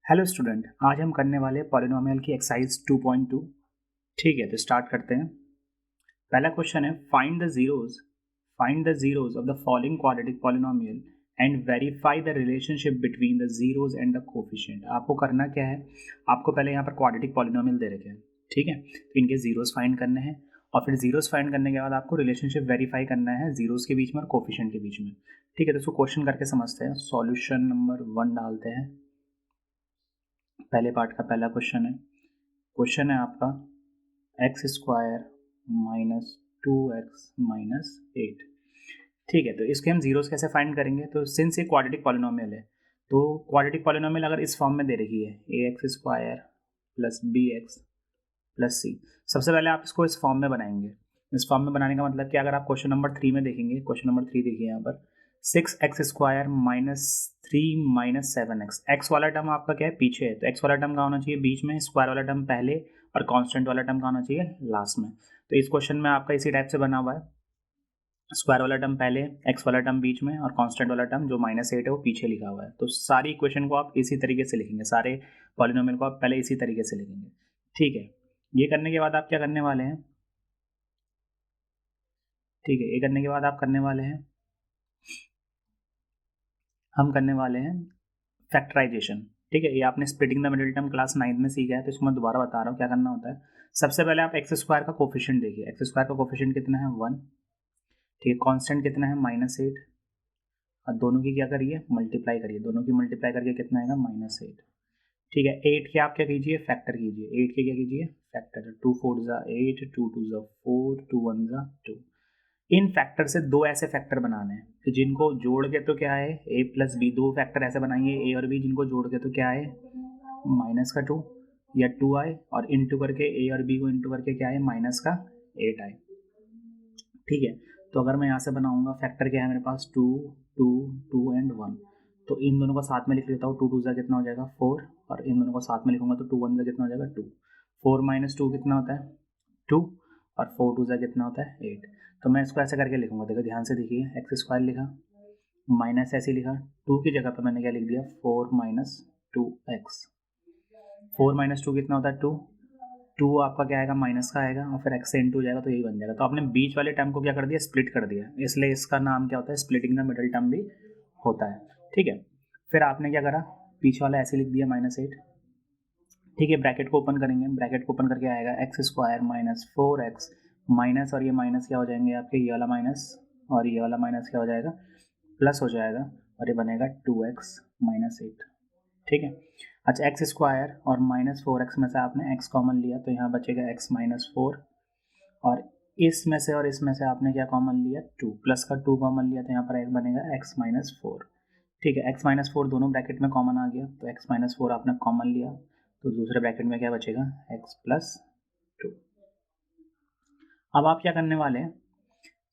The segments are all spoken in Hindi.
हेलो स्टूडेंट, आज हम करने वाले पॉलिनोमियल की एक्सरसाइज 2.2। ठीक है, तो स्टार्ट करते हैं। पहला क्वेश्चन है find the zeros of the following quadratic polynomial and verify the relationship between the zeros and the coefficient. आपको करना क्या है, आपको पहले यहाँ पर क्वाड्रेटिक पॉलिनोमियल दे रखे हैं, ठीक है, तो इनके जीरोज फाइंड करने हैं और फिर जीरोज फाइंड करने के बाद आपको रिलेशनशिप वेरीफाई करना है जीरोज के बीच में और कोफिशिएंट के बीच में। ठीक है, तो इसको क्वेश्चन करके समझते हैं। सॉल्यूशन नंबर 1 डालते हैं। पहले पार्ट का पहला क्वेश्चन है आपका एक्स स्क्वायर माइनस 2x-8। ठीक है, तो इसके हम जीरोस कैसे फाइंड करेंगे। तो सिंस ये क्वाड्रेटिक पॉलिनोमियल है, तो क्वाड्रेटिक पॉलिनोमियल अगर इस फॉर्म में दे रखी है ax square plus bx plus C, सबसे पहले आप इसको इस फॉर्म में बनाएंगे। इस फॉर्म में बनाने का मतलब कि अगर आप क्वेश्चन नंबर 3 में देखेंगे, क्वेश्चन नंबर 3 देखिए यहाँ पर 6x square minus 3 minus 7x। X वाला टर्म आपका क्या है, पीछे है, तो एक्स वाला टर्म कहाँ होना चाहिए, बीच में, स्क्वायर वाला टर्म पहले और कांस्टेंट वाला टर्म कहाँ होना चाहिए, लास्ट में। तो इस क्वेश्चन में आपका इसी टाइप से बना हुआ है, स्क्वायर वाला टर्म पहले, एक्स वाला टर्म बीच में और कांस्टेंट वाला टर्म जो -8 है वो पीछे लिखा हुआ है। तो सारी इक्वेशन को आप इसी तरीके से लिखेंगे, सारे पॉलिनोमियल को आप पहले इसी तरीके से लिखेंगे। ठीक है, ये करने के बाद आप क्या करने वाले हैं, ठीक है, ये करने के बाद आप करने वाले हैं, हम करने वाले हैं फैक्टराइजेशन। ठीक है, ये आपने splitting the middle term class 9 में सीखा है, तो इसको मैं दोबारा बता रहा हूँ क्या करना होता है। सबसे पहले आप एक्स स्क्वायर का कोफिशिएंट देखिए, एक्स स्क्वायर का कोफिशिएंट कितना है, 1। ठीक है, कांस्टेंट कितना है, -8, और दोनों की क्या करिए, मल्टीप्लाई करिए, दोनों की मल्टीप्लाई करके कितना आएगा, -8। ठीक है, 8 के आप क्या कीजिए, फैक्टर कीजिए, 8 के क्या कीजिए, फैक्टर। 2 4 ज़ा 8, 2 2 ज़ा 4, 2 1 ज़ा 2। इन फैक्टर से दो ऐसे फैक्टर बनाने हैं कि जिनको जोड़ के तो क्या है, a प्लस बी, दो फैक्टर ऐसे बनाइए a और b जिनको जोड़ के तो क्या है, -2 या 2 आए, और इंटू करके a और b को इंटू करके क्या है, -8 आए। ठीक है, तो अगर मैं यहाँ से बनाऊंगा, फैक्टर क्या है मेरे पास, 2 2 2 एंड 1, तो इन दोनों को साथ में लिख लेता हूँ। 2 2 ज़ा कितना हो जाएगा, 4, और इन दोनों को साथ में लिखूंगा तो 2 1 ज़ा कितना हो जाएगा, 2। 4 माइनस 2 कितना होता है, 2, और 4 2 ज़ा कितना होता है, 8। तो मैं इसको ऐसे करके लिखूंगा, देखो ध्यान से देखिए, एक्स स्क्वायर लिखा, माइनस ऐसे लिखा, 2 की जगह पर मैंने क्या लिख दिया, 4 माइनस 2x। 4 माइनस 2 कितना होता है, 2। 2 आपका क्या आएगा, माइनस का आएगा, और फिर x से इंटू हो जाएगा, तो यही बन जाएगा। तो आपने बीच वाले टर्म को क्या कर दिया, स्प्लिट कर दिया, इसलिए इसका नाम क्या होता है, स्प्लिटिंग द मिडल टर्म भी होता है। ठीक है, फिर आपने क्या करा, पीछे वाला ऐसे लिख दिया, -8। ठीक है, ब्रैकेट को ओपन करेंगे, ब्रैकेट को ओपन करके आएगा x square minus 4x, minus और ये माइनस क्या हो जाएंगे आपके, ये वाला माइनस और ये वाला माइनस क्या हो जाएगा, प्लस हो जाएगा, और ये बनेगा 2x माइनस 8। ठीक है, अच्छा, एक्स स्क्वायर और -4x में से आपने x कॉमन लिया, तो यहाँ बचेगा x -4, और इसमें से और इसमें से आपने क्या कॉमन लिया, 2, प्लस का 2 कॉमन लिया, तो यहाँ पर एक बनेगा x -4। ठीक है, x -4 दोनों ब्रैकेट में कॉमन आ गया, तो x -4 आपने कॉमन लिया, तो दूसरे ब्रैकेट में क्या बचेगा, x + 2। अब आप क्या करने वाले हैं,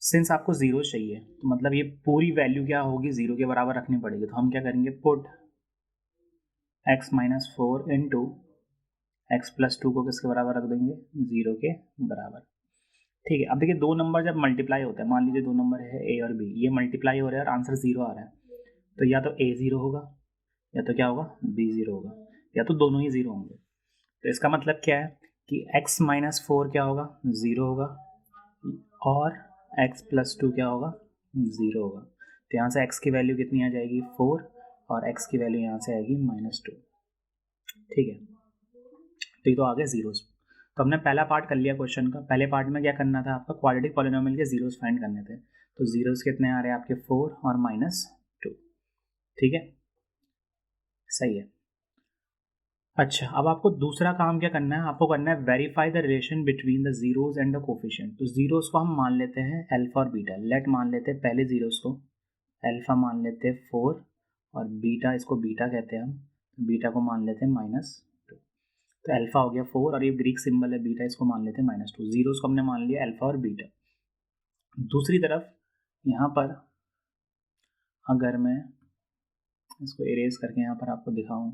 सिंस आपको जीरो चाहिए, तो मतलब ये पूरी वैल्यू क्या होगी, जीरो के बराबर रखनी पड़ेगी, तो हम क्या करेंगे, पुट x -4 इंटू x + 2 को किसके बराबर रख देंगे, जीरो के बराबर। ठीक है, अब देखिए दो नंबर जब मल्टीप्लाई होता है, मान लीजिए दो नंबर है a और b, ये मल्टीप्लाई हो रहा है और आंसर जीरो आ रहा है, तो या तो a जीरो होगा, या तो क्या होगा, b जीरो होगा, या तो दोनों ही जीरो होंगे। तो इसका मतलब क्या है कि x -4 क्या होगा, जीरो होगा, और x + 2 क्या होगा, जीरो होगा। तो यहाँ से x की वैल्यू कितनी आ जाएगी, 4, और x की वैल्यू यहाँ से आएगी -2। ठीक है, तो ये तो आ गए जीरोस। तो हमने पहला पार्ट कर लिया क्वेश्चन का। पहले पार्ट में क्या करना था आपका, क्वाड्रेटिक पॉलिनोमियल के जीरोस फाइंड करने थे। तो जीरोस कितने आ रहे हैं आपके, 4 और -2। ठीक है, सही है। अच्छा, अब आपको दूसरा काम क्या करना है, आपको करना है verify the relation between the zeros and the coefficient. तो जीरोस को हम मान लेते हैं अल्फा और बीटा, लेट मान लेते हैं पहले जीरोस को, अल्फा मान लेते हैं 4, और बीटा, इसको बीटा कहते हैं हम, बीटा को मान लेते हैं -2। तो अल्फा हो गया 4, और ये ग्रीक सिंबल है बीटा, इसको मान लेते हैं -2। जीरोस को हमने मान लिया अल्फा और बीटा। दूसरी तरफ यहाँ पर अगर मैं इसको इरेज करके यहाँ पर आपको दिखाऊं,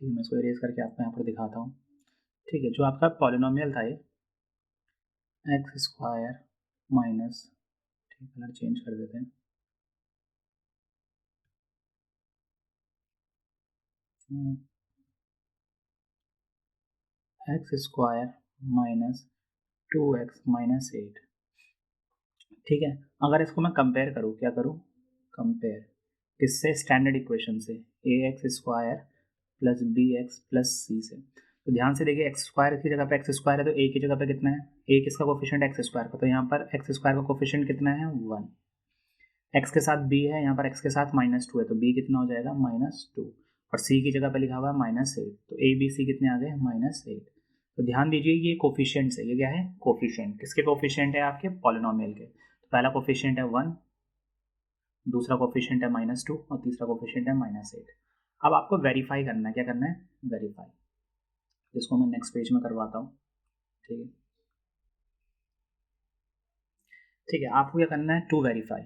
ठीक है, मैं इसको इरेज करके आपको यहाँ पर दिखाता हूँ। ठीक है, जो आपका पॉलिनोमियल था ये x² माइनस, कलर चेंज कर देते हैं। एक्स स्क्वायर माइनस 2x-8, ठीक है। अगर इसको मैं कंपेयर करूँ, क्या करूँ, कंपेयर किससे, स्टैंडर्ड इक्वेशन से, A X square plus B X plus C से। तो ध्यान से देखिए, एक्स स्क्वायर की जगह पे एक्स स्क्वायर है तो ए की जगह पे कितना है, ए किसका कोफिशिएंट, एक्स स्क्वायर का, तो यहाँ पर एक्स स्क्वायर का कोफिशिएंट कितना है 1। एक्स के साथ बी है, यहाँ पर एक्स के साथ -2 है तो बी कितना हो जाएगा -2, और सी की जगह पे लिखा हुआ है -8, तो ए बी सी कितने आ गए -8। तो ध्यान दीजिए ये कोफिशिएंट्स है, ये क्या है, कोफिशिएंट, किसके कोफिशिएंट है, आपके पॉलिनोमियल के। तो पहला कोफिशिएंट है 1, दूसरा कोफिशिएंट है -2 और तीसरा कोफिशिएंट है -8। अब आपको वेरीफाई करना है, क्या करना है, वेरीफाई। इसको मैं नेक्स्ट पेज में करवाता हूँ, ठीक है। ठीक है, आपको क्या करना है, टू वेरीफाई।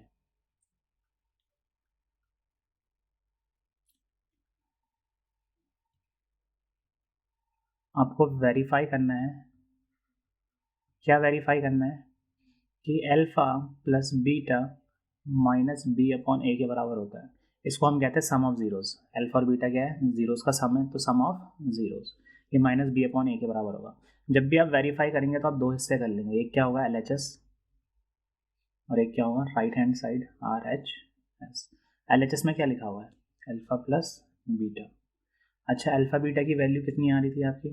आपको वेरीफाई करना है, क्या वेरीफाई करना है, कि alpha plus beta minus B upon A के बराबर होता है। इसको हम कहते हैं सम ऑफ जीरोस। अल्फा और बीटा क्या है, जीरोस का सम है, तो सम ऑफ जीरोस, ये माइनस बी अपॉन ए के बराबर होगा। जब भी आप वेरीफाई करेंगे तो आप दो हिस्से कर लेंगे, एक क्या होगा LHS और एक क्या होगा right hand side RHS। LHS में क्या लिखा हुआ है, अल्फा प्लस बीटा। अच्छा, अल्फा बीटा की वैल्यू कितनी आ रही थी आपकी,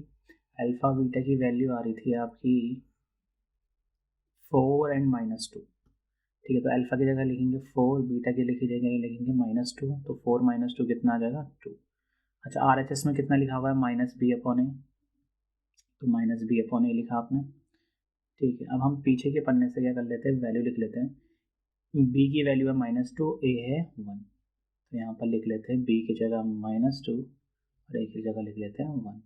अल्फा बीटा की वैल्यू आ रही थी आपकी 4 एंड -2, ठीक है। तो अल्फा की जगह लिखेंगे 4, बीटा की जगह लिखेंगे -2, तो 4 -2 कितना आ जाएगा 2। अच्छा, RHS में कितना लिखा हुआ है -b अपॉन ए, तो -b अपॉन ए लिखा आपने, ठीक है। अब हम पीछे के पन्ने से क्या कर लेते हैं, वैल्यू लिख लेते हैं। b की वैल्यू है -2, a है 1, तो यहाँ पर लिख लेते हैं b की जगह -2 और a की जगह लिख लेते हैं 1,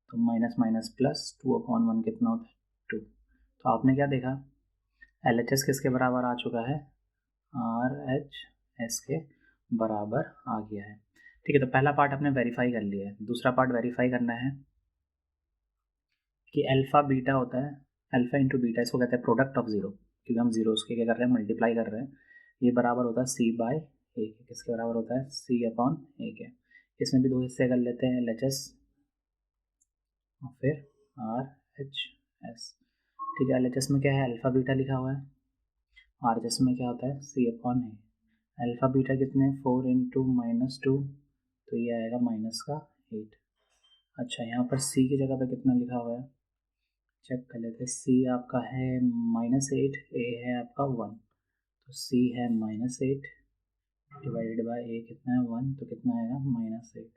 तो माइनस माइनस प्लस 2 अपॉन 1 कितना होता है 2। तो आपने क्या देखा, LHS किसके बराबर आ चुका है, RHS के बराबर आ गया है, ठीक है। तो पहला पार्ट आपने वेरीफाई कर लिया है। दूसरा पार्ट वेरीफाई करना है कि अल्फा बीटा होता है, अल्फा इंटू बीटा, इसको कहते हैं प्रोडक्ट ऑफ जीरो, क्योंकि हम जीरो उसके क्या कर रहे हैं, मल्टीप्लाई कर रहे हैं। ये बराबर होता है C बाय ए के, किसके बराबर होता है, C अपॉन ए के। इसमें भी दो हिस्से कर लेते हैं, LHS और फिर RHS, ठीक है। LHS में क्या है, अल्फा बीटा लिखा हुआ है, RHS में क्या होता है, C अपॉन ए। अल्फा बीटा कितने, 4 इंटू -2, तो ये आएगा -8। अच्छा, यहाँ पर C की जगह पे कितना लिखा हुआ है, चेक कर लेते हैं। C आपका है -8, A है आपका 1, तो C है -8 डिवाइडेड बाय A कितना है 1, तो कितना आएगा -8।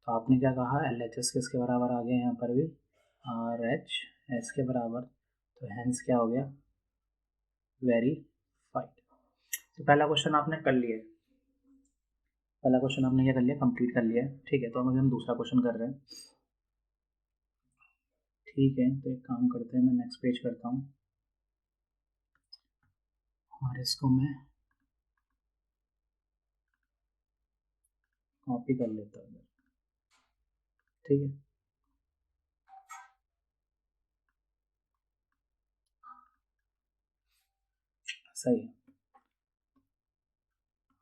तो आपने क्या कहा, LHS किसके बराबर आ गया, यहाँ पर भी RHS के बराबर, तो हैंस क्या हो गया, वेरीफाइड। तो पहला क्वेश्चन आपने कर लिया, पहला क्वेश्चन आपने क्या कर लिया, कंप्लीट कर लिया है, ठीक है। तो अभी हम दूसरा क्वेश्चन कर रहे हैं, ठीक है। तो एक काम करते हैं, मैं नेक्स्ट पेज करता हूँ और इसको मैं कॉपी कर लेता हूँ, ठीक है। सही है।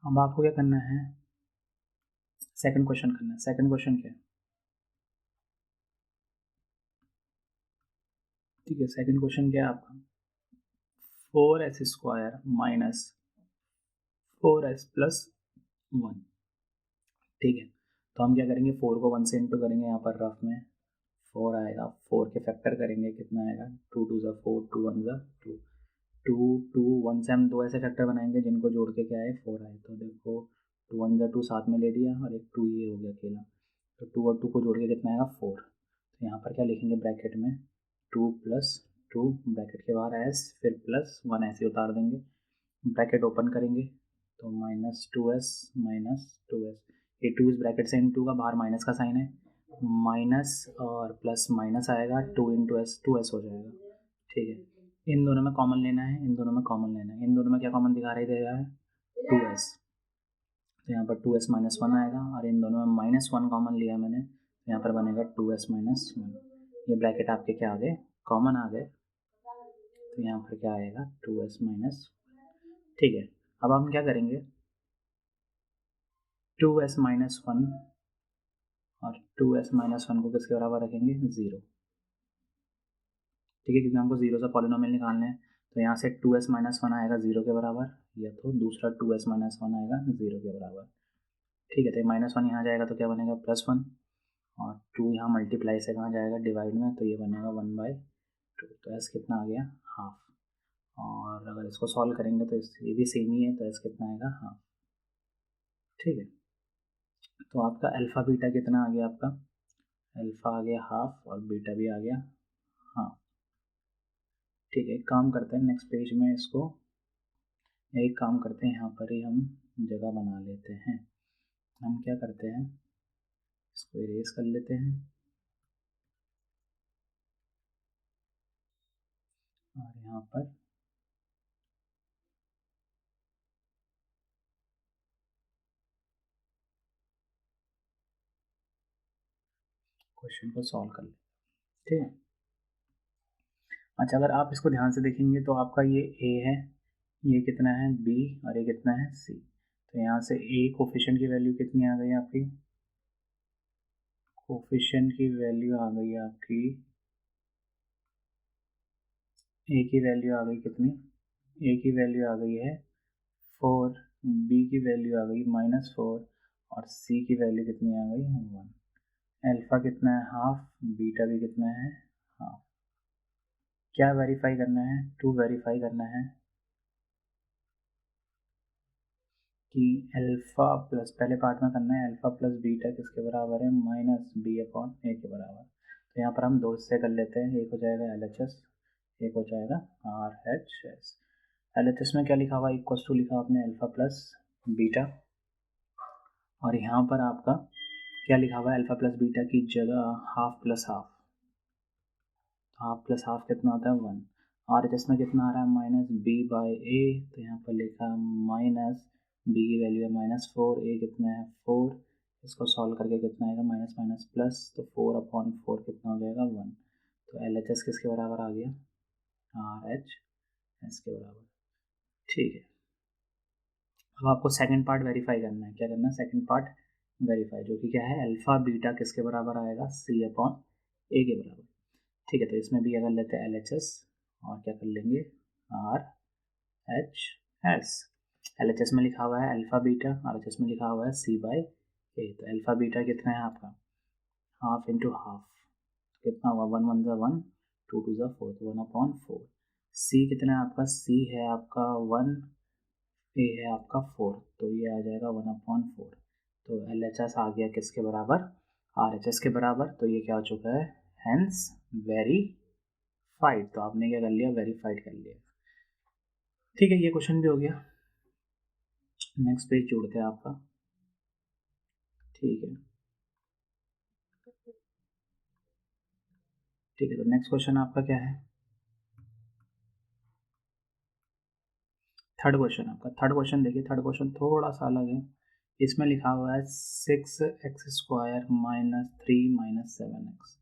अब आपको क्या करना है, सेकंड क्वेश्चन करना है। सेकंड क्वेश्चन क्या है, ठीक है। सेकंड क्वेश्चन क्या है आपका, 4s² माइनस 4s प्लस 1, ठीक है। तो हम क्या करेंगे, 4 को 1 से इंटू करेंगे, यहाँ पर रफ में 4 आएगा, 4 के फैक्टर करेंगे, कितना आएगा, 2 2 ज़ा 4, 2 1 ज़ा 2, 2 2 1 से हम दो ऐसे फैक्टर बनाएंगे जिनको जोड़ के क्या है 4 आए। तो देखो 2 1 ज़ा 2 साथ में ले दिया और एक 2 ये हो गया अकेला, तो 2 और 2 को जोड़ के कितना आएगा 4। तो यहाँ पर क्या लिखेंगे ब्रैकेट में, 2 प्लस 2 ब्रैकेट के बाहर एस, फिर प्लस 1 ऐसे उतार देंगे, ब्रैकेट ओपन करेंगे तो -2s, ये 2 इस ब्रैकेट से इन 2 का बाहर माइनस का साइन है, माइनस और प्लस माइनस आएगा, 2 इंटू एस 2s हो जाएगा, ठीक है। इन दोनों में कॉमन लेना है, इन दोनों में कॉमन लेना है, इन दोनों में क्या कॉमन दिखा रही दे रहा है 2s, तो यहाँ पर 2s -1 आएगा, और इन दोनों में -1 कॉमन लिया मैंने, तो यहाँ पर बनेगा 2s -1। ये ब्रैकेट आपके क्या आ गए, कॉमन आ गए, तो यहाँ पर क्या आएगा 2s -1। ठीक है, अब हम क्या करेंगे, 2s माइनस वन और 2s माइनस वन को किसके बराबर रखेंगे, 0। ठीक है, क्योंकि हमको 0 से पॉलिनोमियल निकालने हैं, तो यहाँ से 2s माइनस वन आएगा 0 के बराबर, या तो दूसरा 2s माइनस वन आएगा 0 के बराबर। ठीक है, तो माइनस वन यहाँ जाएगा तो क्या बनेगा, +1, और 2 यहाँ मल्टीप्लाई से कहाँ जाएगा, डिवाइड में, तो ये बनेगा 1/2। तो s कितना आ गया, हाफ। और अगर इसको सॉल्व करेंगे तो ये भी सेम ही है, तो s कितना आएगा, हाफ। ठीक है, तो आपका अल्फ़ा बीटा कितना आ गया, आपका अल्फ़ा आ गया हाफ और बीटा भी आ गया हाफ। ठीक है, एक काम करते हैं, नेक्स्ट पेज में इसको एक काम करते हैं, यहाँ पर ही हम जगह बना लेते हैं। हम क्या करते हैं, इसको इरेज कर लेते हैं और यहाँ पर क्वेश्चन को सॉल्व कर लेते हैं। ठीक है, अच्छा, अगर आप इसको ध्यान से देखेंगे तो आपका ये a है, ये कितना है b और ये कितना है c। तो यहाँ से a कोफिशिएंट की वैल्यू कितनी आ गई आपकी, कोफिशिएंट की वैल्यू आ गई आपकी, a की वैल्यू आ गई कितनी, a की वैल्यू आ गई है 4, b की वैल्यू आ गई -4 और c की वैल्यू कितनी आ गई 1। अल्फ़ा कितना है, हाफ, बीटा भी कितना है, हाफ। क्या वेरीफाई करना है, टू वेरीफाई करना है कि अल्फ़ा प्लस, पहले पार्ट में करना है, अल्फ़ा प्लस बीटा किसके बराबर है, -b/a के बराबर। तो यहाँ पर हम दो हिस्से कर लेते हैं, एक हो जाएगा LHS, एक हो जाएगा RHS। LHS में क्या लिखा हुआ, इक्वल्स टू लिखा आपने अल्फ़ा प्लस बीटा, और यहाँ पर आपका क्या लिखा हुआ है, अल्फ़ा प्लस बीटा की जगह half plus half, half plus half कितना होता है 1। और इसमें कितना आ रहा है, -b/a, तो यहाँ पर लिखा माइनस b की वैल्यू है -4, a कितना है 4, इसको सॉल्व करके कितना आएगा, माइनस माइनस प्लस, तो 4/4 कितना हो जाएगा 1। तो LHS किसके बराबर आ गया, RHS के बराबर। ठीक है, अब आपको सेकंड पार्ट वेरीफाई करना है, क्या करना है, सेकंड पार्ट वेरीफाई, जो कि क्या है, अल्फ़ा बीटा किसके बराबर आएगा, c/a के बराबर। ठीक है, तो इसमें भी अगर लेते हैं LHS और क्या कर लेंगे, RHS। LHS में लिखा हुआ है अल्फ़ा बीटा, RHS में लिखा हुआ है c/a। तो अल्फ़ा बीटा कितना है आपका, हाफ इंटू हाफ, कितना हुआ, 1 1 ज़ा 1, 2 2 ज़ा 4, तो 1/4। c कितना है आपका, c है आपका 1, a है आपका 4, तो ये आ जाएगा 1/4। तो LHS आ गया किसके बराबर, RHS के बराबर। तो ये क्या हो चुका है, हेंस वेरीफाइड। तो आपने क्या कर लिया, वेरीफाइड कर लिया। ठीक है, ये क्वेश्चन भी हो गया। नेक्स्ट पेज जोड़ते हैं आपका। ठीक है, ठीक है, तो नेक्स्ट क्वेश्चन आपका क्या है, थर्ड क्वेश्चन आपका। थर्ड क्वेश्चन देखिए, थर्ड क्वेश्चन थोड़ा सा अलग है। इसमें लिखा हुआ है 6x² माइनस 3 माइनस 7x।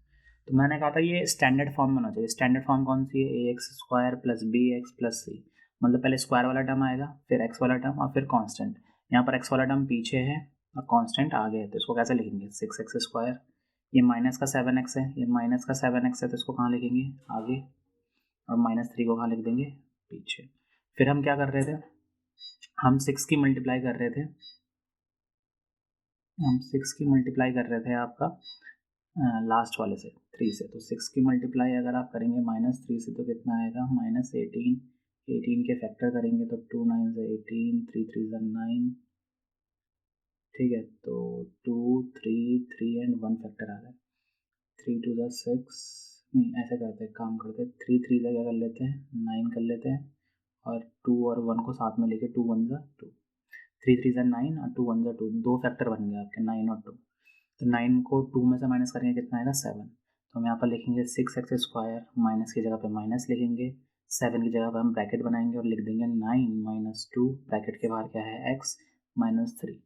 तो मैंने कहा था ये स्टैंडर्ड फॉर्म में होना चाहिए। स्टैंडर्ड फॉर्म कौन सी है, ax² plus bx plus c, मतलब पहले स्क्वायर वाला टर्म आएगा, फिर x वाला टर्म और फिर कांस्टेंट। यहाँ पर x वाला टर्म पीछे है और कांस्टेंट आगे है, तो इसको कैसे लिखेंगे, 6x², ये माइनस का 7x है, ये माइनस का 7x है, तो इसको कहाँ लिखेंगे, आगे, और -3 को कहाँ लिख देंगे, पीछे। फिर हम क्या कर रहे थे, हम 6 की मल्टीप्लाई कर रहे थे, हम 6 की मल्टीप्लाई कर रहे थे आपका लास्ट वाले से 3 से। तो 6 की मल्टीप्लाई अगर आप करेंगे -3 से तो कितना आएगा, -18, 18 के फैक्टर करेंगे तो 2 9 से 18, 3 3 से 9। ठीक है, तो 2 3 3 एंड 1 फैक्टर आ रहा है, 3 2 6, नहीं ऐसे करते हैं, काम करते हैं, 3 3 से क्या कर लेते हैं, 9 कर लेते हैं, और 2 और 1 को साथ में लेके 2 1 ज़ा 2, 3 3 ज़ा 9 और 2 1 ज़ा 2, दो फैक्टर बन गए आपके 9 और 2। तो 9 को 2 में से माइनस करेंगे कितना आएगा, 7। तो हम यहाँ पर लिखेंगे 6x², माइनस की जगह पे माइनस लिखेंगे, 7 की जगह पे हम ब्रैकेट बनाएंगे और लिख देंगे 9 - 2, ब्रैकेट के बाहर क्या है, x -3।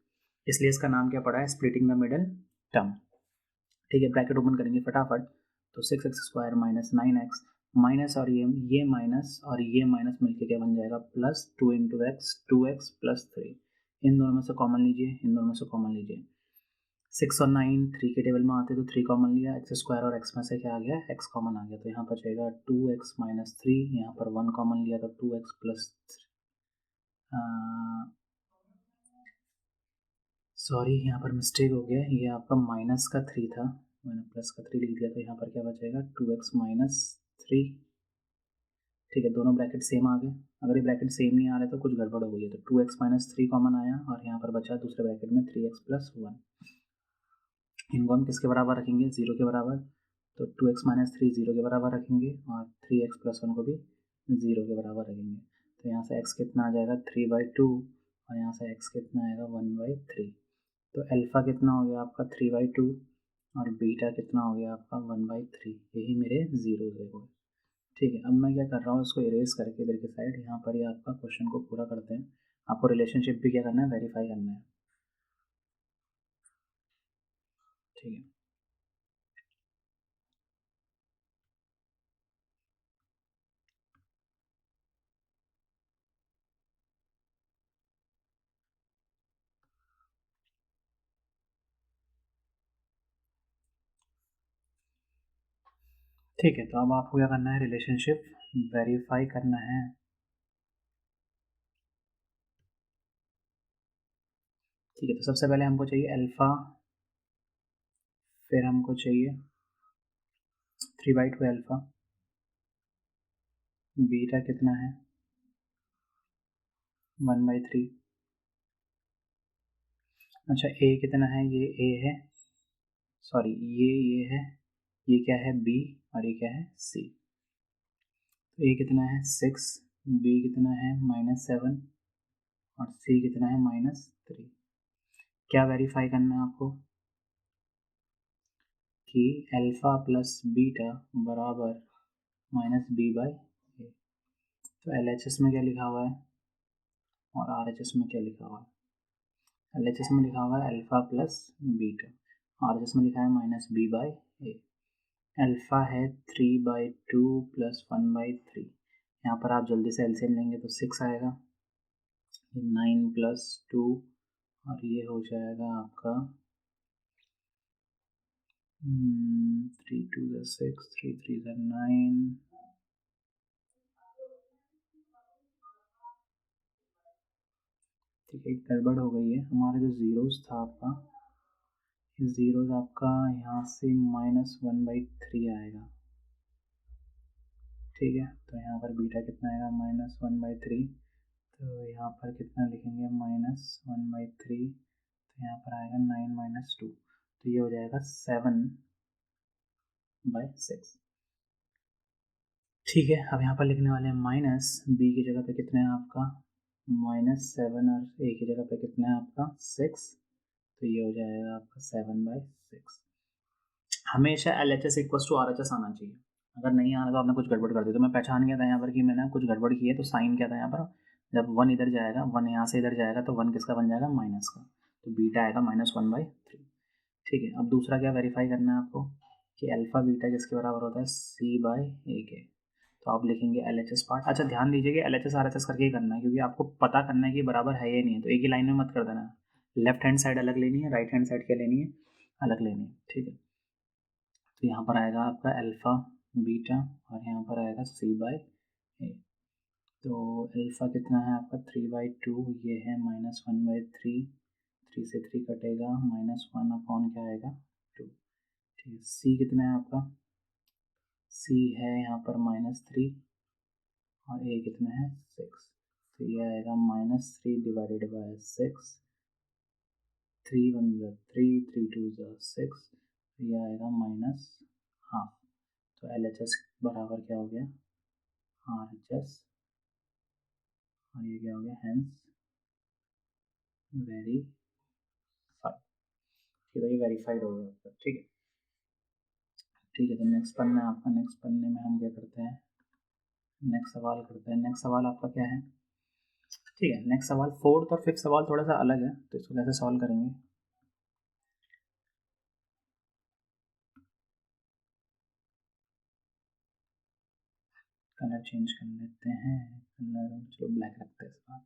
इसलिए इसका नाम क्या पड़ा है, स्प्लिटिंग द मिडल टर्म। ठीक है, ब्रैकेट ओपन करेंगे फटाफट, तो 6x² माइनस 9x माइनस और ये माइनस और ये माइनस मिलके क्या बन जाएगा, plus 2 into x, 2x plus 3। इन दोनों में से कॉमन लीजिए, इन दोनों में से कॉमन लीजिए। 6 और 9 3 के टेबल में आते तो 3 कॉमन लिया, एक्स स्क्वायर और एक्स में से क्या आ गया, एक्स कॉमन आ गया, तो यहाँ पर जाएगा 2x माइनस 3, यहाँ पर 1 कॉमन लिया तो 2x प्लस, सॉरी यहाँ पर मिस्टेक हो गया, ये आपका माइनस का 3 था, मैंने प्लस का 3 लिख दिया, तो यहाँ पर क्या बचेगा 2x माइनस 3। ठीक है, दोनों ब्रैकेट सेम आ गए। अगर ये ब्रैकेट सेम नहीं आ रहे तो कुछ गड़बड़ हो गई है, तो 2x माइनस 3 कॉमन आया और यहाँ पर बचा दूसरे ब्रैकेट में 3x प्लस 1। इनको हम किसके बराबर रखेंगे, 0 के बराबर, तो 2x माइनस 3 0 के बराबर रखेंगे और 3x प्लस 1 को भी 0 के बराबर रखेंगे। तो यहाँ से x कितना आ जाएगा 3/2 और यहाँ से x कितना आएगा 1/3। तो अल्फ़ा कितना हो गया आपका 3/2 और बीटा कितना हो गया आपका 1/3। यही मेरे जीरोज है। ठीक है, अब मैं क्या कर रहा हूँ, इसको इरेज करके इधर की साइड, यहाँ पर ये आपका क्वेश्चन को पूरा करते हैं। आपको रिलेशनशिप भी क्या करना है, वेरीफाई करना है। ठीक है, ठीक है, तो अब आपको क्या करना है, रिलेशनशिप वेरीफाई करना है। ठीक है, तो सबसे पहले हमको चाहिए अल्फ़ा, फिर हमको चाहिए 3/2 अल्फ़ा, बीटा कितना है 1/3। अच्छा, ए कितना है, ये ए है, सॉरी ये है, ये क्या है बी और ये क्या है सी। तो ए कितना है 6, बी कितना है -7 और सी कितना है -3। क्या वेरीफाई करना है आपको कि अल्फ़ा प्लस बीटा बराबर -b/a। तो LHS में क्या लिखा हुआ है और RHS में क्या लिखा हुआ है। LHS में लिखा हुआ है अल्फ़ा प्लस बीटा, RHS में लिखा है -b/a। अल्फ़ा है 3/2 प्लस 1/3। यहाँ पर आप जल्दी से एलसीएम लेंगे तो 6 आएगा, 9 प्लस 2 और ये हो जाएगा आपका 3 2 6, 3 3 9। ठीक है, गड़बड़ हो गई है, हमारा जो ज़ीरोज़ था आपका, ज़ीरोज़ आपका यहाँ से -1/3 आएगा। ठीक है, तो यहाँ पर बीटा कितना आएगा -1/3, तो यहाँ पर कितना लिखेंगे -1/3, तो यहाँ पर आएगा 9 - 2, तो ये हो जाएगा 7/6। ठीक है, अब यहाँ पर लिखने वाले हैं माइनस, बी की जगह पे कितना है आपका -7 और ए की जगह पे कितना है आपका 6, तो ये हो जाएगा आपका 7/6। हमेशा LHS इक्वल्स टू RHS आना चाहिए, अगर नहीं आ रहा तो आपने कुछ गड़बड़ कर दी। तो मैं पहचान गया था यहाँ पर कि मैंने कुछ गड़बड़ की है, तो साइन क्या था यहाँ पर, जब 1 इधर जाएगा, 1 यहाँ से इधर जाएगा तो 1 किसका बन जाएगा, माइनस का, तो बीटा आएगा -1/3। ठीक है, अब दूसरा क्या वेरीफाई करना है आपको कि अल्फ़ा बीटा किसके बराबर होता है, C/A के। तो आप लिखेंगे LHS पार्ट। अच्छा, ध्यान दीजिए कि LHS RHS करके ही करना है, क्योंकि आपको पता करना है कि बराबर है या नहीं है, तो एक ही लाइन में मत कर देना। लेफ्ट हैंड साइड अलग लेनी है, राइट हैंड साइड क्या लेनी है, अलग लेनी है। ठीक है, तो यहाँ पर आएगा आपका अल्फ़ा बीटा और यहाँ पर आएगा C/A। तो अल्फ़ा कितना है आपका 3/2, ये है -1/3, 3 से 3 कटेगा, -1 अपॉन क्या आएगा 2। ठीक है, C कितना है आपका, C है यहाँ पर -3 और A कितना है 6, तो ये आएगा -3 डिवाइडेड बाय 6, 3 1 3, 3 2 6, ये आएगा -हाफ। तो LHS बराबर क्या हो गया, RHS, और ये क्या हो गया, हेंस वेरीफाइड। ठीक है, ये वेरीफाइड हो गया आपका। ठीक है, ठीक है, तो नेक्स्ट पन्ना है आपका, नेक्स्ट पन्ने में हम क्या करते हैं, नेक्स्ट सवाल करते हैं। नेक्स्ट सवाल आपका क्या है, ठीक है, नेक्स्ट सवाल, फोर्थ और फिफ्थ सवाल थोड़ा सा अलग है, तो इसको कैसे सॉल्व करेंगे। कलर चेंज कर लेते हैं, कलर चलो ब्लैक रखते हैं इस बार।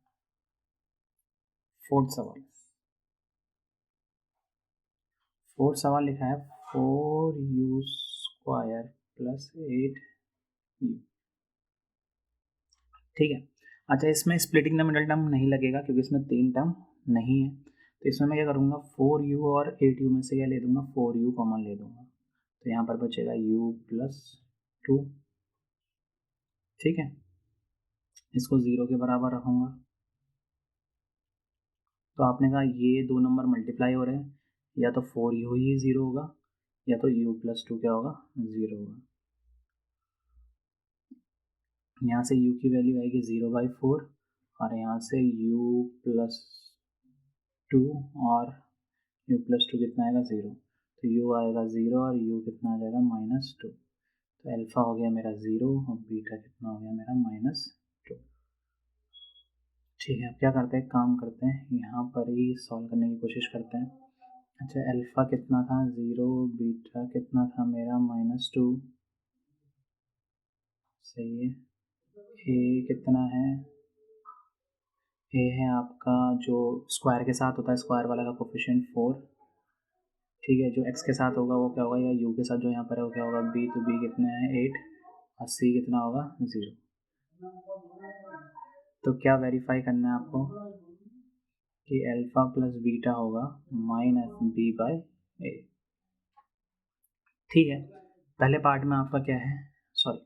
फोर्थ सवाल लिखा है 4u² + 8u। ठीक है। अच्छा, इसमें स्प्लिटिंग द मिडल टर्म नहीं लगेगा क्योंकि इसमें 3 टर्म नहीं है, तो इसमें मैं क्या करूँगा 4u और 8u में से क्या ले दूँगा 4u कॉमन ले दूँगा, तो यहाँ पर बचेगा u + 2। ठीक है, इसको 0 के बराबर रखूँगा, तो आपने कहा ये 2 नंबर मल्टीप्लाई हो रहे हैं, या तो 4u ही 0 होगा या तो u + 2 क्या होगा 0 होगा। यहाँ से u की वैल्यू आएगी 0/4 और यहाँ से u + 2 और u + 2 कितना आएगा 0, तो u आएगा 0 और u कितना आ जाएगा -2, तो अल्फ़ा हो गया मेरा 0 और बीटा कितना हो गया मेरा -2। ठीक है, अब क्या करते हैं, काम करते हैं, यहाँ पर ही सॉल्व करने की कोशिश करते हैं। अच्छा, अल्फ़ा कितना था 0, बीटा कितना था मेरा -2, सही है। ए कितना है, ए है आपका जो स्क्वायर के साथ होता है, स्क्वायर वाला का कोफिशिएंट 4। ठीक है, जो एक्स के साथ होगा वो क्या होगा, या यू के साथ जो यहाँ पर है वो क्या होगा बी, तो बी कितना है 8 और सी कितना होगा 0। तो क्या वेरीफाई करना है आपको कि अल्फ़ा + बीटा होगा -b/a। ठीक है, पहले पार्ट में आपका क्या है, सॉरी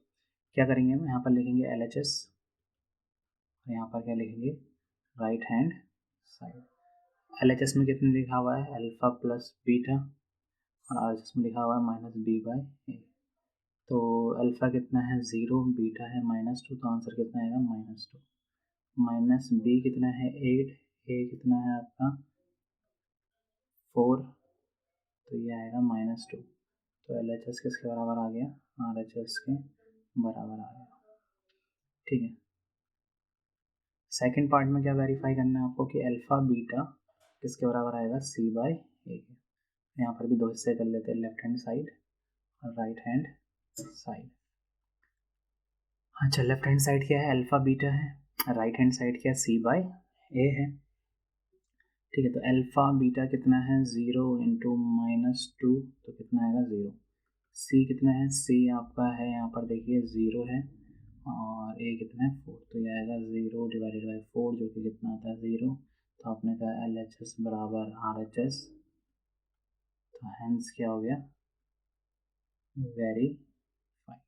क्या करेंगे हम यहाँ पर लिखेंगे LHS और यहाँ पर क्या लिखेंगे राइट हैंड साइड। LHS में कितने लिखा हुआ है अल्फ़ा + बीटा और RHS में लिखा हुआ है -b/a। तो अल्फ़ा कितना है 0, बीटा है -2, तो आंसर कितना आएगा -2। -b कितना है 8, a कितना है आपका 4, तो ये आएगा -2। तो LHS किसके बराबर आ गया, RHS के बराबर आ गया। ठीक है, सेकंड पार्ट में क्या वेरीफाई करना है आपको कि अल्फ़ा बीटा किसके बराबर आएगा c/a के। यहाँ पर भी 2 हिस्से कर लेते हैं, लेफ्ट हैंड साइड और राइट हैंड साइड। अच्छा, लेफ्ट हैंड साइड क्या है अल्फ़ा बीटा है, राइट हैंड साइड क्या c/a है। ठीक है, तो अल्फ़ा बीटा कितना है 0 × -2, तो कितना आएगा 0। c कितना है, c आपका है यहाँ पर देखिए 0 है और a कितना है 4, तो ये आएगा 0/4 जो कि कितना आता है 0। तो आपने कहा LHS बराबर RHS, तो हैंस क्या हो गया वेरीफाई।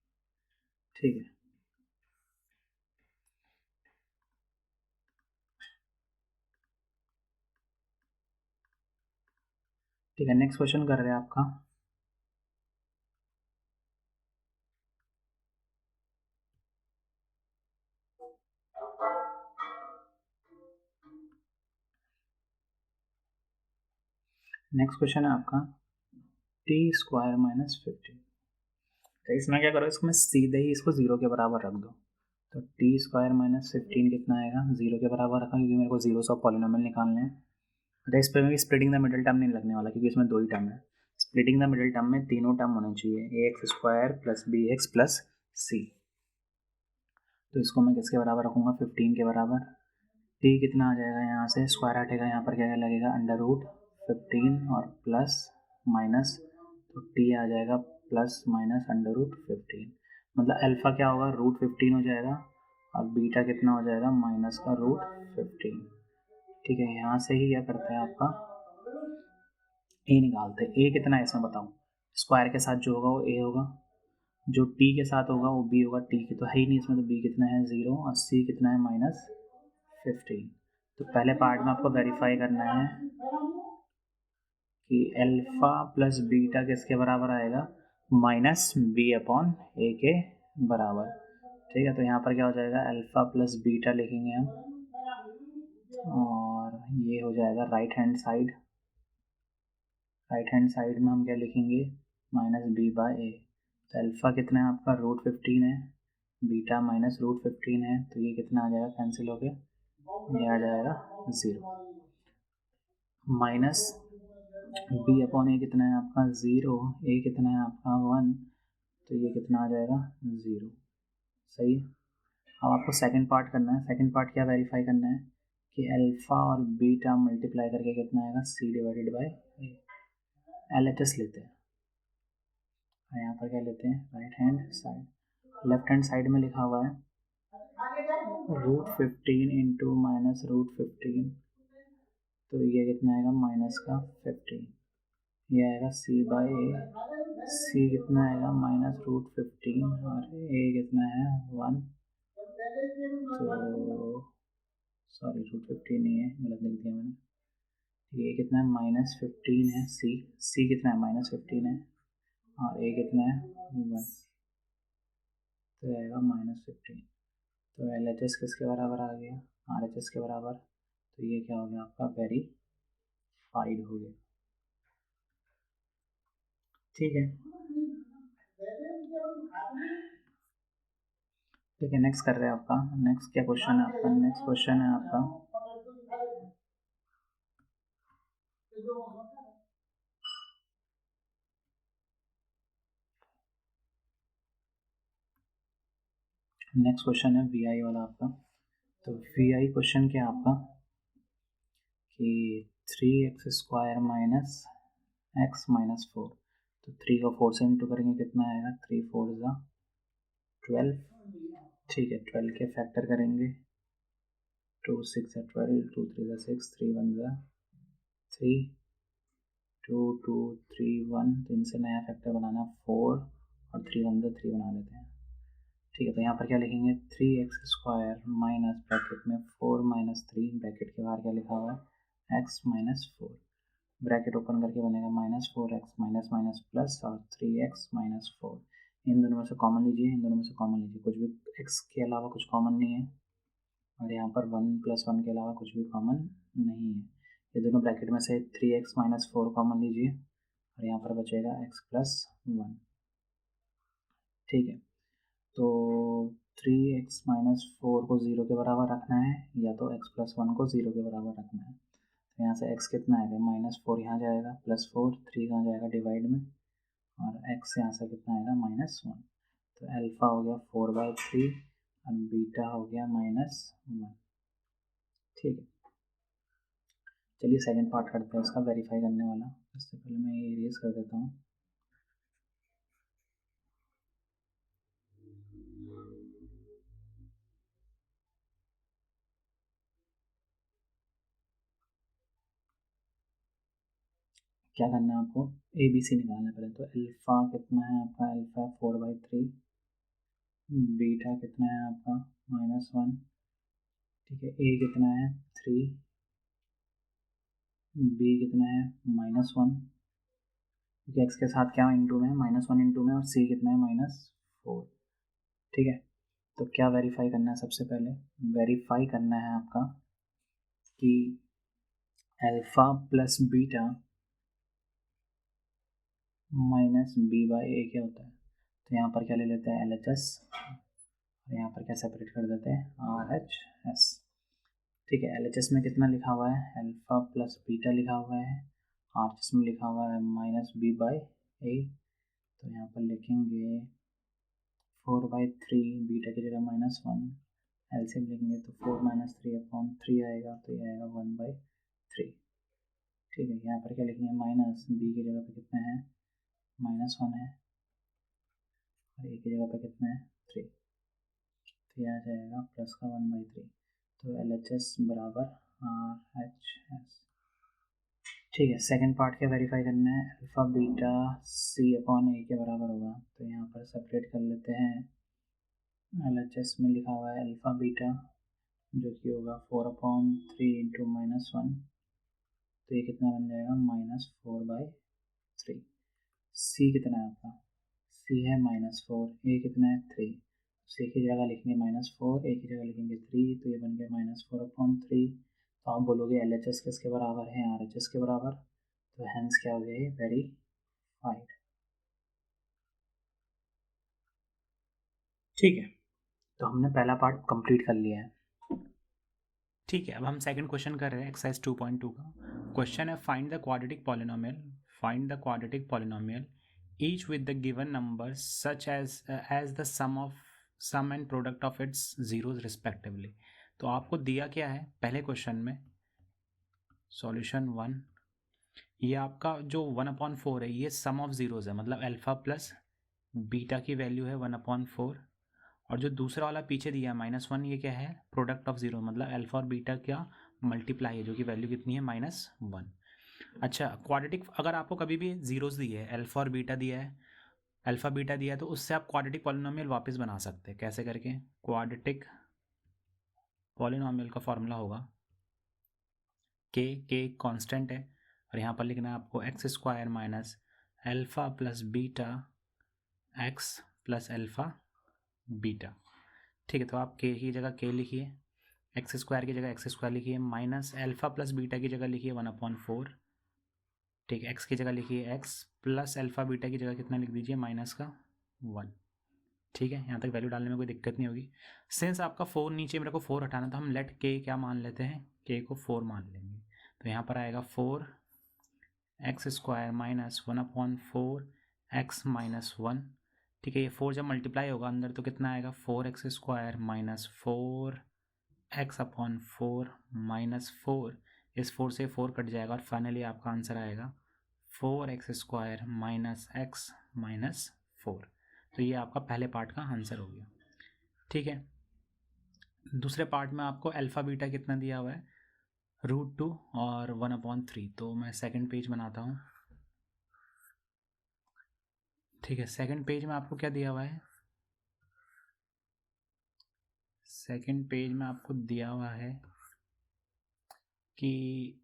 ठीक है, ठीक है, नेक्स्ट क्वेश्चन कर रहे हैं आपका। नेक्स्ट क्वेश्चन है आपका t² - 15। तो इसमें क्या करो, इसमें सीधे ही इसको 0 के बराबर रख दो, तो t² - 15 कितना आएगा 0 के बराबर रखा क्योंकि मेरे को जीरोस ऑफ पॉलिनोमियल निकालने हैं। अच्छा, इस पर में भी स्प्लिटिंग द मिडिल टर्म नहीं लगने वाला क्योंकि इसमें 2 ही टर्म है। स्प्लिटिंग द मिडिल टर्म में तीनों टर्म होने चाहिए ax² + bx + c। तो इसको मैं किसके बराबर रखूँगा 15 के बराबर। t कितना आ जाएगा, यहाँ से स्क्वायर हटेगा, यहाँ पर क्या क्या लगेगा √15 और प्लस माइनस, तो t आ जाएगा ±√15। मतलब अल्फ़ा क्या होगा √15 हो जाएगा और बीटा कितना हो जाएगा -√15। ठीक है, यहाँ से ही क्या करते हैं आपका a निकालते हैं। a कितना है इसमें बताओ, स्क्वायर के साथ जो होगा वो a होगा, जो t के साथ होगा वो b होगा, t की तो है ही नहीं इसमें, तो b कितना है 0 और c कितना है -15। तो पहले पार्ट में आपको वेरीफाई करना है कि अल्फ़ा + बीटा किसके बराबर आएगा -b/a के बराबर। ठीक है, तो यहाँ पर क्या हो जाएगा अल्फ़ा + बीटा लिखेंगे हम और ये हो जाएगा right hand side. Right hand side में हम क्या लिखेंगे -b/a। तो अल्फ़ा कितना है आपका √15 है, बीटा -√15 है, तो ये कितना आ जाएगा कैंसिल हो गया, ये आ जाएगा 0। माइनस b/a कितना है आपका 0, a कितना है आपका 1, तो ये कितना आ जाएगा 0। सही है। अब आपको सेकंड पार्ट करना है। सेकंड पार्ट क्या वेरीफाई करना है कि अल्फ़ा और बीटा मल्टीप्लाई करके कितना आएगा, C divided by A. LHS लेते हैं और यहाँ पर क्या लेते हैं, right hand side. Left hand side में लिखा हुआ है √15 इंटू माइनस √15, तो ये कितना आएगा माइनस का 15, ये आएगा सी बाई ए। सी कितना आएगा माइनस √15 और ए कितना है 1, तो सॉरी √15 नहीं है, गलत लिख दिया मैंने। ये कितना है -15 है, सी कितना है -15 है और ए कितना है 1, तो आएगा -15। तो LHS किसके बराबर आ गया, RHS के बराबर। तो ये क्या हो गया आपका, वेरीफाइड हो गया। ठीक है, ठीक है, नेक्स्ट कर रहे हैं आपका। नेक्स्ट क्या क्वेश्चन है आपका, नेक्स्ट क्वेश्चन है आपका नेक्स्ट क्वेश्चन है VI वाला आपका। तो VI क्वेश्चन क्या है आपका कि 3x² माइनस x माइनस 4, तो 3 को 4 से इंटू करेंगे कितना आएगा, 3 4 ज़ा 12। ठीक है, 12 के फैक्टर करेंगे, 2 6 ज़ा 12, 2 3 ज़ा 6, 3 1 ज़ा 3, 2 2 3 1, तो इनसे नया फैक्टर बनाना 4 और 3 1 ज़ा 3 बना लेते हैं। ठीक है, तो यहाँ पर क्या लिखेंगे, 3x² माइनस ब्रैकेट में 4 माइनस 3, ब्रैकेट के बाहर क्या लिखा हुआ है x माइनस 4, ब्रैकेट ओपन करके बनेगा -4x माइनस माइनस प्लस और 3x माइनस 4। इन दोनों में से कॉमन लीजिए, इन दोनों में से कॉमन लीजिए, कुछ भी x के अलावा कुछ कॉमन नहीं है और यहाँ पर 1 + 1 के अलावा कुछ भी कॉमन नहीं है। ये दोनों ब्रैकेट में से 3x माइनस 4 कॉमन लीजिए और यहाँ पर बचेगा x प्लस 1। ठीक है, तो 3x माइनस 4 को 0 के बराबर रखना है या तो x प्लस 1 को 0 के बराबर रखना है। तो यहाँ से x कितना आएगा, -4 यहाँ जाएगा, +4, 3 कहाँ जाएगा डिवाइड में, और x यहाँ से कितना आएगा -1। तो अल्फ़ा हो गया 4/3 और बीटा हो गया -1। ठीक है, चलिए सेकंड पार्ट करते हैं इसका वेरीफाई करने वाला। इससे पहले मैं ये इरेज कर देता हूँ। क्या करना है आपको, ABC निकालना है पहले। तो अल्फ़ा कितना है आपका, अल्फ़ा 4/3, बीटा कितना है आपका -1। ठीक है, ए कितना है 3, बी कितना है -1, क्योंकि एक्स के साथ क्या इंटू में -1 इंटू में, और सी कितना है -4। ठीक है, तो क्या वेरीफाई करना है, सबसे पहले वेरीफाई करना है आपका कि alpha plus beta minus b/a क्या होता है। तो यहाँ पर क्या ले लेते हैं LHS और यहाँ पर क्या सेपरेट कर देते हैं RHS। ठीक है, LHS में कितना लिखा हुआ है, अल्फ़ा प्लस बीटा लिखा हुआ है, RHS में लिखा हुआ है -b/a। तो यहाँ पर लिखेंगे 4/3, बीटा की जगह -1, एलसीएम लिखेंगे तो 4 - 3/3 आएगा, तो ये आएगा 1/3। ठीक है, यहाँ पर क्या लिखेंगे, माइनस बी की जगह पे कितना है -1 है और ए की जगह पे कितना है 3, तो यह आ जाएगा प्लस का 1/3। तो LHS बराबर RHS। ठीक है, सेकंड पार्ट क्या वेरीफाई करना है, अल्फ़ा बीटा C/A के बराबर होगा। तो यहाँ पर सेपरेट कर लेते हैं, LHS में लिखा हुआ है अल्फ़ा बीटा जो कि होगा 4/3 इंटू -1, तो ये कितना बन जाएगा -4/3। C कितना है आपका, C है -4, A कितना है 3, C की जगह लिखेंगे -4, A की जगह लिखेंगे 3, तो ये बन गया -4/3। तो आप बोलोगे LHS किसके बराबर है, RHS के बराबर। तो हैंस क्या हो गया, ये वेरीफाइड। ठीक है, तो हमने पहला पार्ट कंप्लीट कर लिया है। ठीक है, अब हम सेकंड क्वेश्चन कर रहे हैं एक्सरसाइज 2.2 का। क्वेश्चन है find the quadratic polynomial each with the given number such as the sum of sum and product of its zeros respectively. तो आपको दिया क्या है पहले क्वेश्चन में, सॉल्यूशन 1, ये आपका जो 1/4 है ये सम ऑफ जीरोज है, मतलब अल्फा प्लस बीटा की वैल्यू है 1/4, और जो दूसरा वाला पीछे दिया है -1, ये क्या है प्रोडक्ट ऑफ जीरो, मतलब अल्फा और बीटा का मल्टीप्लाई है जो कि वैल्यू कितनी है -1। अच्छा, क्वाड्रेटिक अगर आपको कभी भी जीरोस दिए है, अल्फा और बीटा दिया है, अल्फा बीटा दिया है, तो उससे आप क्वाड्रेटिक पॉलिनोमियल वापस बना सकते हैं। कैसे करके? क्वाड्रेटिक पॉलिनोमियल का फॉर्मूला होगा के कांस्टेंट है, और यहाँ पर लिखना है आपको x² minus alpha plus beta x plus alpha beta. ठीक है, तो आप के की जगह के लिखिए, x² की जगह x² लिखिए, माइनस अल्फा प्लस बीटा की जगह लिखिए 1/4। ठीक है, x की जगह लिखिए x प्लस अल्फा बीटा की जगह कितना लिख दीजिए -1। ठीक है, यहाँ तक वैल्यू डालने में कोई दिक्कत नहीं होगी। सिंस आपका 4 नीचे मेरे को 4 हटाना, तो हम लेट के क्या मान लेते हैं, के को 4 मान लेंगे। तो यहाँ पर आएगा 4x² माइनस 1/4 x माइनस 1। ठीक है, ये 4 जब मल्टीप्लाई होगा अंदर तो कितना आएगा 4x² माइनस 4x/4 माइनस 4, इस 4 से 4 कट जाएगा और फाइनली आपका आंसर आएगा 4x² माइनस x माइनस 4। तो ये आपका पहले पार्ट का आंसर हो गया। ठीक है, दूसरे पार्ट में आपको अल्फा बीटा कितना दिया हुआ है √2 और 1/3। तो मैं सेकंड पेज बनाता हूँ। ठीक है, सेकंड पेज में आपको क्या दिया हुआ है, सेकंड पेज में आपको दिया हुआ है कि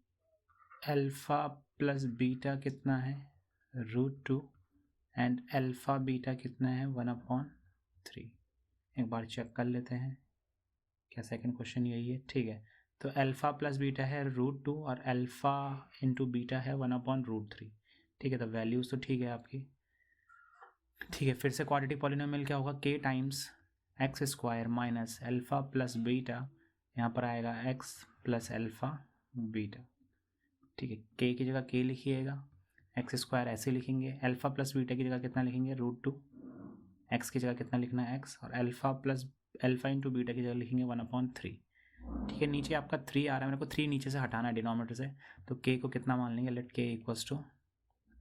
अल्फा प्लस बीटा कितना है √2 एंड अल्फा बीटा कितना है 1/3। एक बार चेक कर लेते हैं क्या सेकंड क्वेश्चन यही है। ठीक है, तो अल्फा प्लस बीटा है √2 और अल्फा इंटू बीटा है 1/3। ठीक है, तो वैल्यूज़ तो ठीक है आपकी। ठीक है, फिर से क्वाड्रेटिक पॉलिनोमियल क्या होगा, के times x² minus alpha plus beta, यहाँ पर आएगा x प्लस अल्फा बीटा। ठीक है, के की जगह के लिखिएगा, x² ऐसे लिखेंगे, अल्फा प्लस बीटा की जगह कितना लिखेंगे √2, x की जगह कितना लिखना है x, और अल्फा इंटू बीटा की जगह लिखेंगे 1/3। ठीक है, नीचे आपका 3 आ रहा है, मेरे को 3 नीचे से हटाना है डिनोमिनेटर से, तो k को कितना मान लेंगे, लेट k इक्वल्स टू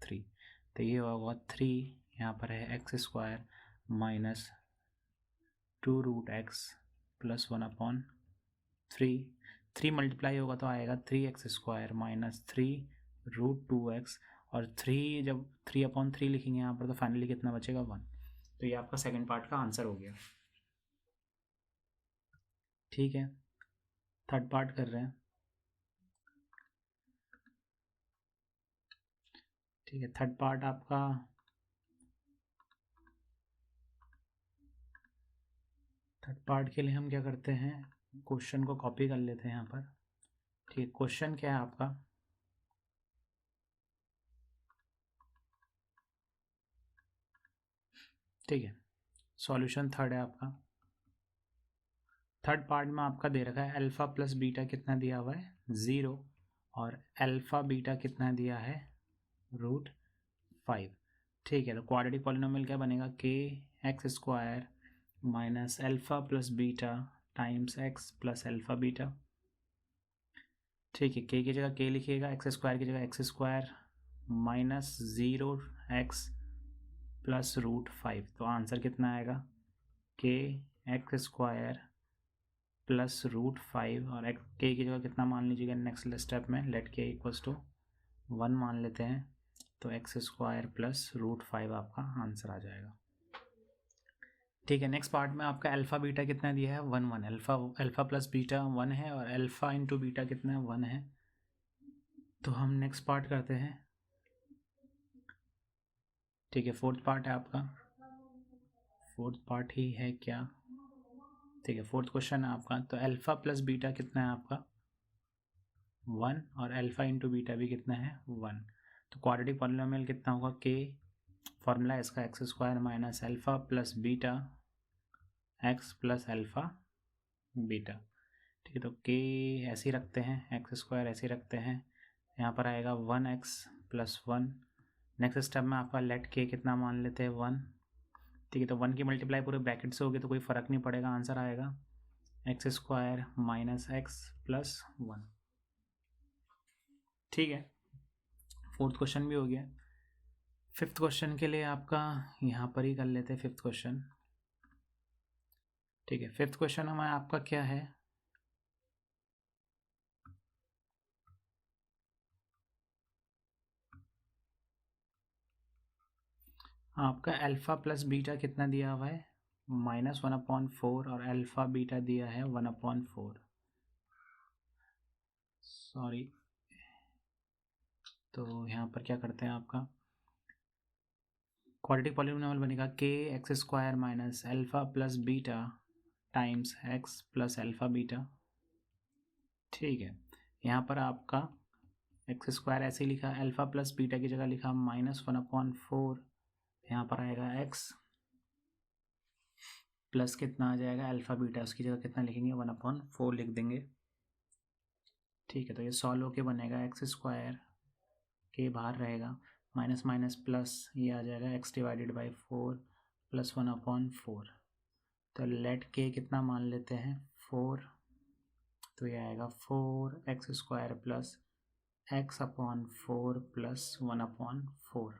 3। तो ये होगा 3, यहाँ पर है x² minus 2√x plus 1/3। 3 multiply होगा तो आएगा 3x² माइनस 3√2x, और 3 जब 3/3 लिखेंगे यहाँ पर तो फाइनली कितना बचेगा 1। तो ये आपका सेकंड पार्ट का आंसर हो गया। ठीक है, थर्ड पार्ट कर रहे हैं। ठीक है, थर्ड पार्ट आपका थर्ड पार्ट के लिए हम क्या करते हैं, क्वेश्चन को कॉपी कर लेते हैं यहाँ पर। ठीक है, क्वेश्चन क्या है आपका, ठीक है, सॉल्यूशन थर्ड है आपका। थर्ड पार्ट में आपका दे रखा है अल्फा प्लस बीटा कितना दिया हुआ है 0, और अल्फा बीटा कितना दिया है √5। ठीक है, तो क्वाड्रेटिक पॉलिनोमियल क्या बनेगा, के x² minus alpha plus beta times x plus alpha beta. ठीक है, के की जगह के लिखिएगा, x² की जगह x² माइनस 0x प्लस √5। तो आंसर कितना आएगा, के x² प्लस √5, और के की जगह कितना मान लीजिएगा नेक्स्ट स्टेप में, लेट के इक्वल्स टू 1 मान लेते हैं, तो x² प्लस √5 आपका आंसर आ जाएगा। ठीक है, नेक्स्ट पार्ट में आपका अल्फा बीटा कितना दिया है 1 अल्फा प्लस बीटा 1 है, और अल्फा इंटू बीटा कितना है 1 है। तो हम नेक्स्ट पार्ट करते हैं। ठीक है, फोर्थ पार्ट है आपका, फोर्थ पार्ट ही है क्या, ठीक है, फोर्थ क्वेश्चन है आपका। तो अल्फा प्लस बीटा कितना है आपका 1, और अल्फा इंटू बीटा भी कितना है 1। तो क्वाड्रेटिक पॉलिनोमियल कितना होगा, के फॉर्मूला है इसका x² minus alpha plus beta x plus alpha beta. ठीक है, तो के ऐसे ही रखते हैं, x² ऐसे ही रखते हैं, यहाँ पर आएगा 1x प्लस 1। नेक्स्ट स्टेप में आपका लेट के कितना मान लेते हैं 1, ठीक है, तो 1 की मल्टीप्लाई पूरे ब्रैकेट से होगी तो कोई फ़र्क नहीं पड़ेगा, आंसर आएगा x square minus x plus 1। ठीक है, फोर्थ क्वेश्चन भी हो गया। फिफ्थ क्वेश्चन के लिए आपका यहाँ पर ही कर लेते हैं फिफ्थ क्वेश्चन। ठीक है, फिफ्थ क्वेश्चन हमारा आपका क्या है, आपका अल्फ़ा प्लस बीटा कितना दिया हुआ है, -1/4 और अल्फ़ा बीटा दिया है 1/4। सॉरी, तो यहाँ पर क्या करते हैं, आपका क्वाड्रेटिक पॉलीनोमियल बनेगा k x square minus alpha plus beta times x plus alpha beta. ठीक है, यहाँ पर आपका एक्स स्क्वायर ऐसे ही लिखा, अल्फ़ा प्लस बीटा की जगह लिखा -1/4, यहाँ पर आएगा एक्स प्लस कितना आ जाएगा अल्फ़ा बीटा, उसकी जगह कितना लिखेंगे 1/4 लिख देंगे। ठीक है, तो ये सॉल्व होके बनेगा एक्स स्क्वायर के बाहर रहेगा, माइनस माइनस प्लस, ये आ जाएगा एक्स डिवाइडेड बाई 4 प्लस 1/4। तो लेट के कितना मान लेते हैं 4, तो ये आएगा 4x square plus x/4 plus 1/4।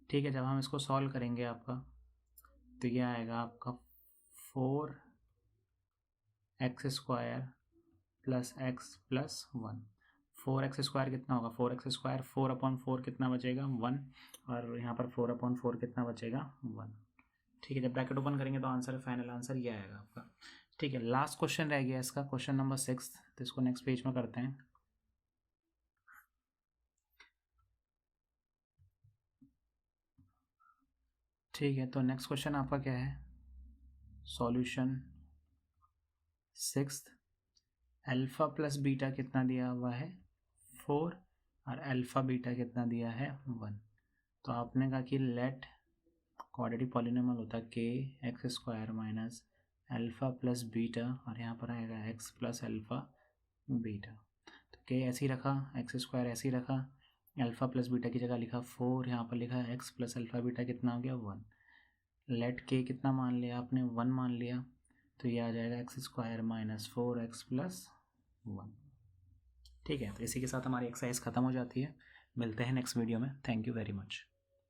ठीक है, जब हम इसको सॉल्व करेंगे आपका तो ये आएगा आपका 4x square plus x plus 1। 4x square कितना होगा, 4x स्क्वायर 4/4 कितना बचेगा 1, और यहाँ पर 4/4 कितना बचेगा 1। ठीक है, जब ब्रैकेट ओपन करेंगे तो आंसर, फाइनल आंसर ये आएगा आपका। ठीक है, लास्ट क्वेश्चन रह गया इसका, क्वेश्चन नंबर 6, तो इसको नेक्स्ट पेज में करते हैं। ठीक है, तो नेक्स्ट क्वेश्चन आपका क्या है, सॉल्यूशन 6, अल्फ़ा प्लस बीटा कितना दिया हुआ है 4 और अल्फ़ा बीटा कितना दिया है 1। तो आपने कहा कि लेट क्वाड्रेटिक पॉलिनोमियल होता है के x square minus alpha plus beta, और यहाँ पर आएगा एक्स प्लस अल्फ़ा बीटा। तो के ऐसे ही रखा, एक्स स्क्वायर ऐसे ही रखा, अल्फ़ा प्लस बीटा की जगह लिखा 4, यहाँ पर लिखा एक्स प्लस अल्फ़ा बीटा कितना हो गया 1। लेट के कितना मान लिया आपने 1 मान लिया, तो ये आ जाएगा x square minus 4x plus 1। ठीक है, तो इसी के साथ हमारी एक्सरसाइज ख़त्म हो जाती है। मिलते हैं नेक्स्ट वीडियो में। Thank you very much.